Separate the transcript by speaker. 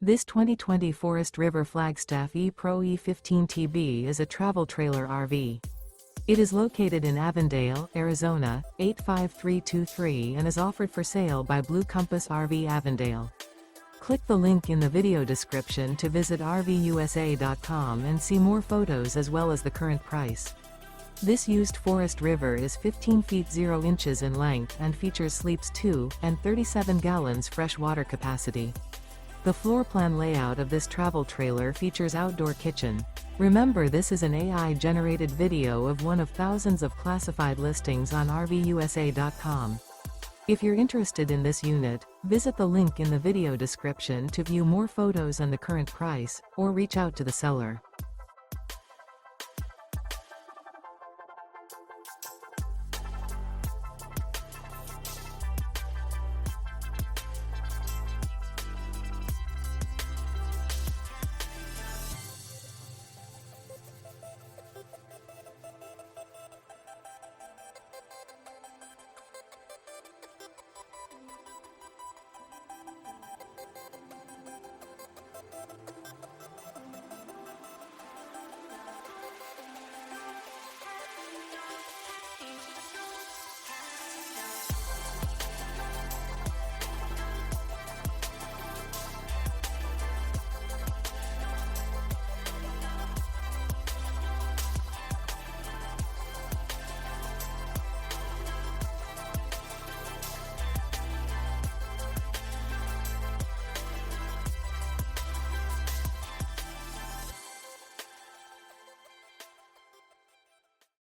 Speaker 1: This 2020 Forest River Flagstaff E-Pro E15TB is a travel trailer RV. It is located in Avondale, Arizona, 85323 and is offered for sale by Blue Compass RV Avondale. Click the link in the video description to visit RVUSA.com and see more photos as well as the current price. This used Forest River is 15 feet 0 inches in length and features sleeps 2 and 37 gallons fresh water capacity. The floor plan layout of this travel trailer features outdoor kitchen. Remember, this is an AI-generated video of one of thousands of classified listings on RVUSA.com. If you're interested in this unit, visit the link in the video description to view more photos and the current price, or reach out to the seller.